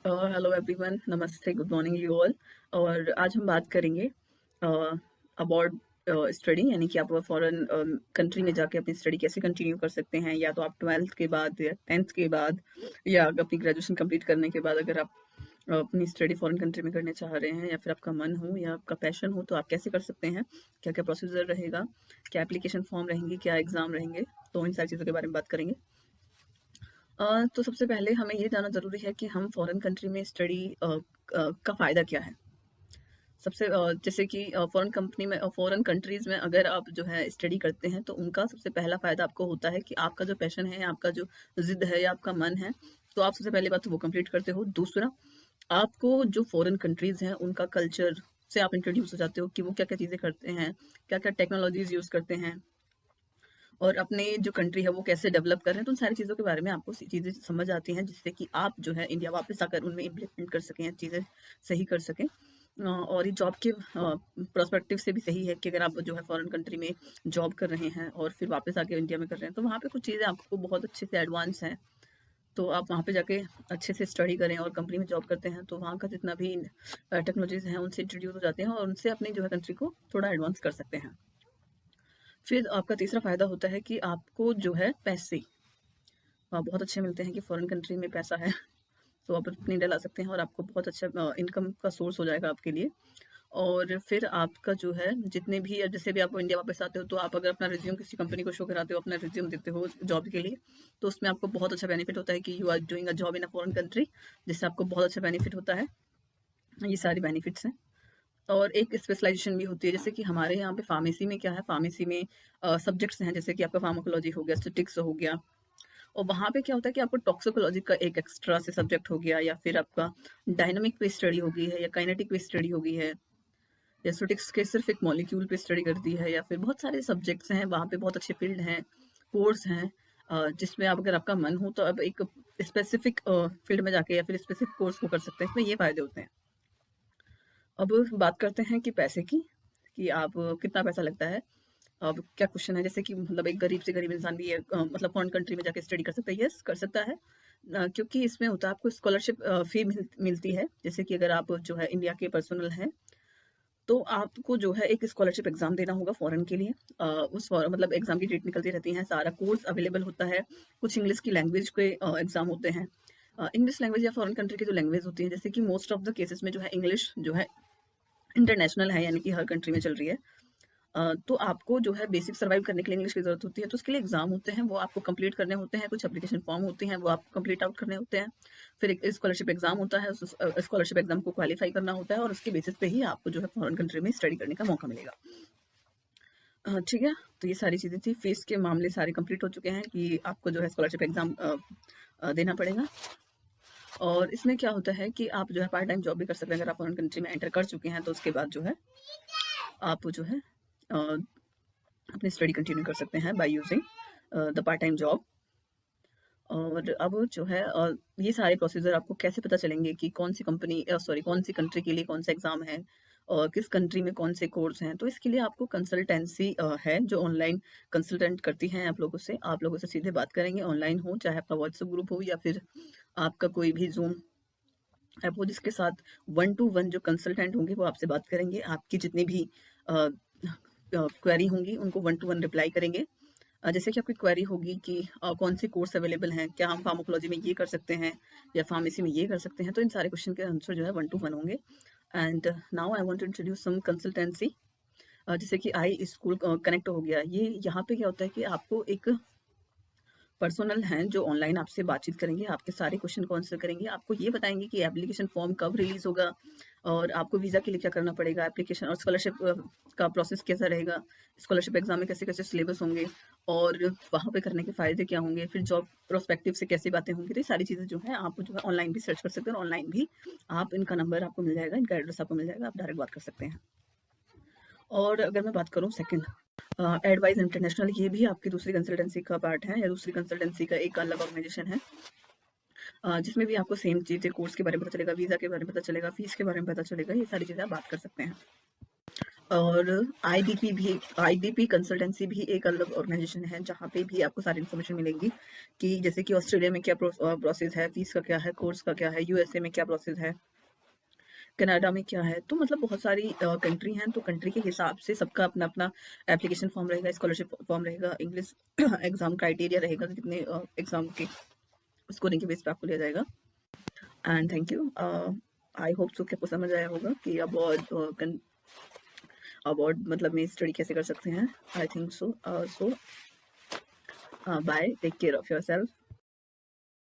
Hello everyone, नमस्ते, good morning you all. और आज हम बात करेंगे अबाउट स्टडी, यानी कि आप फॉरेन कंट्री में जाके अपनी स्टडी कैसे कंटिन्यू कर सकते हैं, या तो आप 12th के बाद या 10th के बाद या अपनी ग्रेजुएशन कंप्लीट करने के बाद अगर आप अपनी स्टडी फॉरेन कंट्री में करने चाह रहे हैं या फिर आपका मन हो या आपका पैशन हो, तो आप कैसे कर सकते हैं, क्या क्या प्रोसीजर रहेगा, क्या एप्लीकेशन फॉर्म रहेंगे, क्या एग्ज़ाम रहेंगे। तो इन सारी चीज़ों के बारे में बात करेंगे। तो सबसे पहले हमें ये जानना ज़रूरी है कि हम फॉरेन कंट्री में स्टडी का फ़ायदा क्या है। सबसे जैसे कि फॉरेन कंट्रीज़ में अगर आप जो है स्टडी करते हैं, तो उनका सबसे पहला फ़ायदा आपको होता है कि आपका जो पैशन है, आपका जो ज़िद है या आपका मन है, तो आप सबसे पहली बात तो वो कंप्लीट करते हो। दूसरा, आपको जो फॉरेन कंट्रीज़ हैं, उनका कल्चर से आप इंट्रोड्यूस हो जाते हो कि वो क्या-क्या चीज़ें करते हैं, क्या-क्या टेक्नोलॉजीज़ यूज़ करते हैं और अपने जो कंट्री है वो कैसे डेवलप कर रहे हैं। तो उन सारी चीज़ों के बारे में आपको चीज़ें समझ आती हैं, जिससे कि आप जो है इंडिया वापस आकर उनमें इम्प्लीमेंट कर सकें, चीज़ें सही कर सकें। और ये जॉब के पर्सपेक्टिव से भी सही है कि अगर आप जो है फॉरेन कंट्री में जॉब कर रहे हैं और फिर वापस आके इंडिया में कर रहे हैं, तो वहाँ पे कुछ चीज़ें आपको बहुत अच्छे से एडवांस हैं। तो आप वहाँ पे जाके अच्छे से स्टडी करें और कंपनी में जॉब करते हैं, तो वहाँ का जितना भी टेक्नोलॉजीज़ हैं उनसे इंट्रोड्यूस हो जाते हैं और उनसे अपनी जो है कंट्री को थोड़ा एडवांस कर सकते हैं। फिर आपका तीसरा फ़ायदा होता है कि आपको जो है पैसे बहुत अच्छे मिलते हैं, कि फ़ॉरेन कंट्री में पैसा है, तो आप अपनी इंडिया ला सकते हैं और आपको बहुत अच्छा इनकम का सोर्स हो जाएगा आपके लिए। और फिर आपका जो है जितने भी, जैसे भी आप इंडिया वापस आते हो, तो आप अगर अपना रिज़्यूम किसी कंपनी को शो कराते हो, अपना रिज़्यूम देते हो जॉब के लिए, तो उसमें आपको बहुत अच्छा बेनिफिट होता है कि you are doing a job in a foreign country, जिससे आपको बहुत अच्छा बेनिफिट होता है। ये सारी बेनिफिट्स हैं। और एक स्पेशलाइज़ेशन भी होती है, जैसे कि हमारे यहाँ पे फ़ार्मेसी में क्या है, फ़ार्मेसी में सब्जेक्ट्स हैं, जैसे कि आपका फार्माकोलॉजी हो गया, स्टैटिस्टिक्स हो गया। और वहाँ पे क्या होता है कि आपको टॉक्सिकोलॉजी का एक एक्स्ट्रा से सब्जेक्ट हो गया, या फिर आपका डायनामिक पे स्टडी हो गई है, या काइनेटिक पे स्टडी हो गई है, या स्टैटिस्टिक्स के सिर्फ एक मॉलिक्यूल पे स्टडी करती है, या फिर बहुत सारे सब्जेक्ट्स हैं वहाँ पे, बहुत अच्छे फील्ड हैं, कोर्स हैं, जिसमें आप, अगर आपका मन हो तो आप एक स्पेसिफिक फील्ड में जाके या फिर स्पेसिफिक कोर्स को कर सकते हैं। इसमें ये फ़ायदे होते हैं। अब बात करते हैं कि पैसे की, कि आप कितना पैसा लगता है। अब क्या क्वेश्चन है, जैसे कि मतलब एक गरीब से गरीब इंसान भी मतलब फॉरेन कंट्री में जाके स्टडी कर सकता है। यस, कर सकता है। क्योंकि इसमें होता है आपको स्कॉलरशिप फ़ी मिलती है। जैसे कि अगर आप जो है इंडिया के पर्सनल हैं, तो आपको जो है एक स्कॉलरशिप एग्ज़ाम देना होगा फ़ॉरेन के लिए। मतलब एग्ज़ाम की डेट निकलती रहती हैं, सारा कोर्स अवेलेबल होता है। कुछ इंग्लिश की लैंग्वेज के एग्ज़ाम होते हैं। इंग्लिश लैंग्वेज या फॉरेन कंट्री की जो लैंग्वेज होती है, जैसे कि मोस्ट ऑफ द केसेस में जो है इंग्लिश जो है इंटरनेशनल है, यानी कि हर कंट्री में चल रही है। तो आपको जो है बेसिक सर्वाइव करने के लिए इंग्लिश की ज़रूरत होती है, तो उसके लिए एग्ज़ाम होते हैं, वो आपको कंप्लीट करने होते हैं, कुछ एप्लीकेशन फॉर्म होते हैं, वो आपको कंप्लीट आउट करने होते हैं। फिर एक स्कॉलरशिप एग्ज़ाम होता है, उस स्कॉलरशिप एग्ज़ाम को क्वालीफाई करना होता है और उसके बेसिस पे ही आपको जो है फॉरेन कंट्री में स्टडी करने का मौका मिलेगा। ठीक है, तो ये सारी चीज़ें थी। फ़ीस के मामले सारे कंप्लीट हो चुके हैं कि आपको जो है स्कॉलरशिप एग्ज़ाम देना पड़ेगा। और इसमें क्या होता है कि आप जो है पार्ट टाइम जॉब भी कर सकते हैं। अगर आप फॉरेन कंट्री में एंटर कर चुके हैं, तो उसके बाद जो है आप जो है अ, अपनी स्टडी कंटिन्यू कर सकते हैं by using the part time job. और अब जो है ये सारे प्रोसीजर आपको कैसे पता चलेंगे कि कौन सी कंट्री के लिए कौन सा एग्ज़ाम है और किस कंट्री में कौन से कोर्स हैं। तो इसके लिए आपको कंसल्टेंसी है जो ऑनलाइन कंसल्टेंट करती हैं आप लोगों से सीधे बात करेंगे, ऑनलाइन हो, चाहे आपका व्हाट्सएप ग्रुप हो या फिर आपका कोई भी ज़ूम ऐप हो, जिसके साथ 1 टू 1 जो कंसल्टेंट होंगे वो आपसे बात करेंगे। आपकी जितनी भी अ क्वेरी होंगी उनको 1 टू 1 रिप्लाई करेंगे। जैसे कि आपकी क्वेरी होगी कि कौन से कोर्स अवेलेबल हैं, क्या हम फार्माकोलॉजी में ये कर सकते हैं या फार्मेसी में ये कर सकते हैं, तो इन सारे क्वेश्चन के आंसर जो है 1 टू 1 होंगे। And now I want to introduce some consultancy. जैसे कि आई स्कूल कनेक्ट हो गया, ये यहाँ पे क्या होता है कि आपको एक पर्सनल हैं जो ऑनलाइन आपसे बातचीत करेंगे, आपके सारे क्वेश्चन को आंसर करेंगे, आपको ये बताएँगे कि एप्लीकेशन फॉर्म कब रिलीज़ होगा और आपको वीज़ा के लिए क्या करना पड़ेगा, एप्लीकेशन और स्कॉलरशिप का प्रोसेस कैसा रहेगा, स्कॉलरशिप एग्ज़ाम में कैसे-कैसे सिलेबस होंगे और वहाँ पे करने के फ़ायदे क्या होंगे, फिर जॉब प्रोस्पेक्टिव से कैसी बातें होंगी। तो ये सारी चीज़ें जो हैं आप जो है ऑनलाइन भी सर्च कर सकते हैं और ऑनलाइन भी आप इनका नंबर आपको मिल जाएगा, इनका एड्रेस आपको मिल जाएगा, आप डायरेक्ट बात कर सकते हैं। और अगर मैं बात करूँ सेकंड एडवाइस इंटरनेशनल, ये भी आपकी दूसरी कंसल्टेंसी का पार्ट है या दूसरी कंसल्टेंसी का एक अलग ऑर्गेनाइजेशन है, जिसमें भी आपको सेम चीज़ें, कोर्स के बारे में पता चलेगा, वीज़ा के बारे में पता चलेगा, फीस के बारे में पता चलेगा, ये सारी चीज़ें आप बात कर सकते हैं। और आईडीपी कंसल्टेंसी भी एक अलग ऑर्गेनाइजेशन है, जहाँ पे भी आपको सारी इन्फॉर्मेशन मिलेंगी कि जैसे कि ऑस्ट्रेलिया में क्या प्रोसेस है, फीस का क्या है, कोर्स का क्या है, यूएसए में क्या प्रोसेस है, कनाडा में क्या है। तो मतलब बहुत सारी कंट्री हैं, तो कंट्री के हिसाब से सबका अपना अपना एप्लीकेशन फॉर्म रहेगा, स्कॉलरशिप फॉर्म रहेगा, इंग्लिश एग्जाम क्राइटेरिया रहेगा कि कितने एग्जाम के स्कोरिंग के बेस पे आपको लिया जाएगा। And thank you. I hope so कि आपको समझ आया होगा कि अबॉर्ड मतलब में स्टडी कैसे कर सकते हैं। I think so. Bye, take care of your self.